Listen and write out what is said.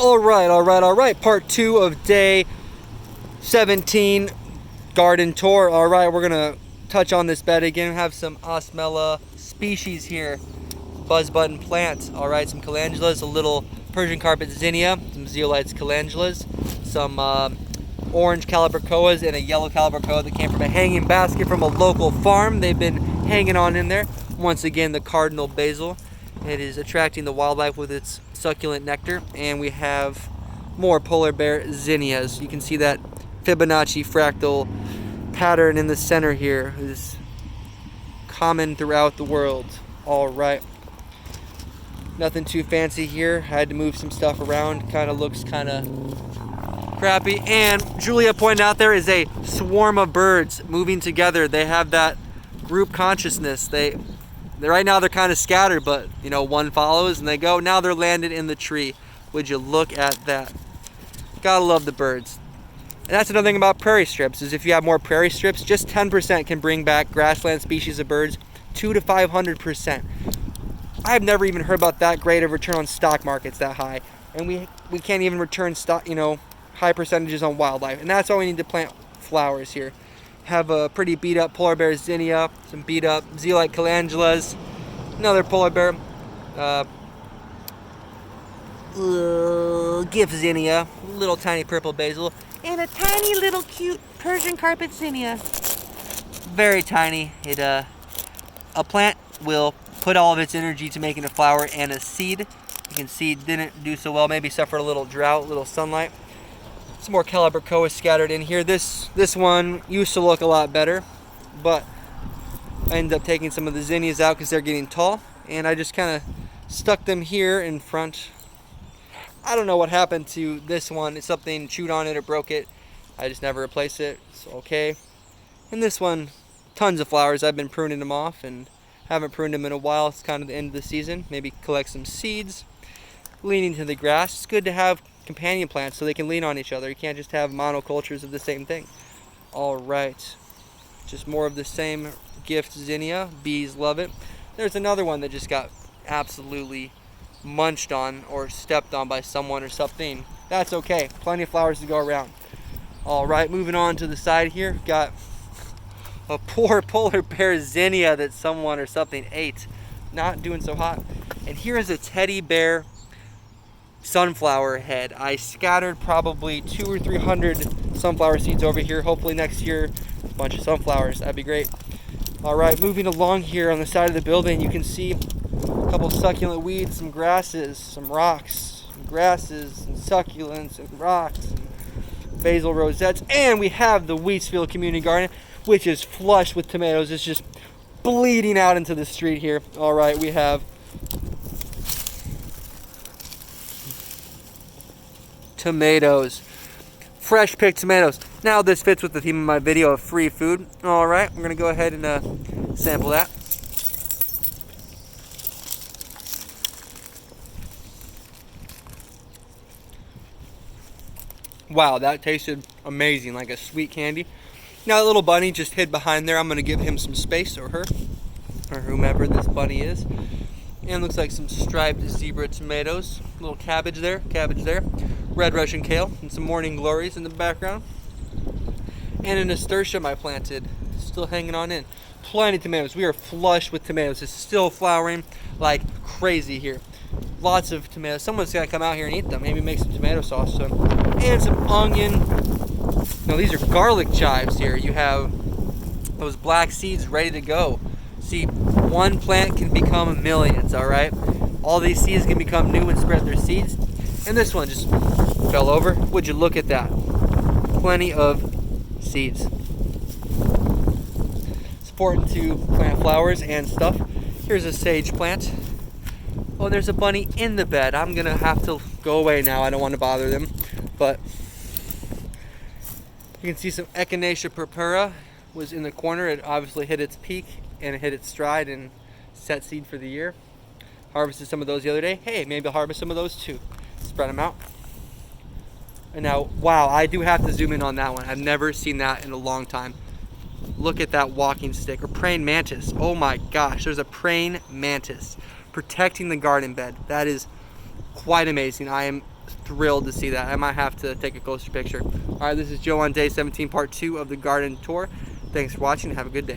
All right. Part 2 of day 17 garden tour. All right, we're gonna touch on this bed again. Have some Osmella species here, buzz button plants. All right, some calendulas, a little Persian carpet zinnia, some zeolites calendulas, some orange calibrachoas, and a yellow calibrachoa that came from a hanging basket from a local farm. They've been hanging on in there. Once again, the cardinal basil. It is attracting the wildlife with its succulent nectar. And we have more polar bear zinnias. You can see that Fibonacci fractal pattern in the center here is common throughout the world. All right. Nothing too fancy here. I had to move some stuff around. Kind of looks kind of crappy. And Julia pointed out there is a swarm of birds moving together. They have that group consciousness. Right now they're kind of scattered, but you know, one follows and they go. Now they're landed in the tree. Would you look at that? Gotta love the birds. And that's another thing about prairie strips, is if you have more prairie strips, just 10% can bring back grassland species of birds, 200 to 500%. I've never even heard about that great of return on stock markets that high. And we can't even return stock, high percentages on wildlife. And that's why we need to plant flowers here. Have a pretty beat up polar bear zinnia, some beat up zeolite calendulas, another polar bear gift zinnia, little tiny purple basil, and a tiny little cute Persian carpet zinnia. Very tiny. A plant will put all of its energy to making a flower and a seed. You can see it didn't do so well, maybe suffered a little drought, a little sunlight. Some more calibrachoa scattered in here. This one used to look a lot better, but I ended up taking some of the zinnias out because they're getting tall, and I just kind of stuck them here in front. I don't know what happened to this one. It's something chewed on it or broke it. I just never replaced it. It's okay. And this one, tons of flowers. I've been pruning them off and haven't pruned them in a while. It's kind of the end of the season. Maybe collect some seeds. Leaning to the grass. It's good to have companion plants so they can lean on each other. You can't just have monocultures of the same thing. All right. Just more of the same gift zinnia. Bees love it. There's another one that just got absolutely munched on or stepped on by someone or something. That's okay. Plenty of flowers to go around. All right, moving on to the side here. Got a poor polar bear zinnia that someone or something ate. Not doing so hot. And here is a teddy bear sunflower head. I scattered probably 200 or 300 sunflower seeds over here. Hopefully next year, a bunch of sunflowers. That'd be great. All right, moving along here on the side of the building, you can see a couple succulent weeds, some grasses, some rocks, some grasses, some succulents, and rocks, and basil rosettes, and we have the Wheatsfield Community Garden, which is flush with tomatoes. It's just bleeding out into the street here. All right, we have tomatoes, fresh picked tomatoes. Now this fits with the theme of my video of free food. All right, we're gonna go ahead and sample that. Wow, that tasted amazing, like a sweet candy. Now that little bunny just hid behind there. I'm gonna give him some space, or her, or whomever this bunny is. And looks like some striped zebra tomatoes. A little cabbage there, red Russian kale, and some morning glories in the background. And a nasturtium I planted, still hanging on in. Plenty of tomatoes. We are flush with tomatoes. It's still flowering like crazy here. Lots of tomatoes. Someone's gotta come out here and eat them. Maybe make some tomato sauce. And some onion. No, these are garlic chives here. You have those black seeds ready to go. See, one plant can become millions, all right? All these seeds can become new and spread their seeds. And this one just fell over. Would you look at that? Plenty of seeds. It's important to plant flowers and stuff. Here's a sage plant. Oh, there's a bunny in the bed. I'm gonna have to go away now. I don't want to bother them. But you can see some Echinacea purpura was in the corner. It obviously hit its peak and it hit its stride and set seed for the year. Harvested some of those the other day. Hey, maybe I'll harvest some of those too. Spread them out. And now, wow, I do have to zoom in on that one. I've never seen that in a long time. Look at that walking stick, or praying mantis. Oh my gosh, there's a praying mantis protecting the garden bed. That is quite amazing. I am thrilled to see that. I might have to take a closer picture. All right, this is Joe on day 17, part 2 of the garden tour. Thanks for watching. Have a good day.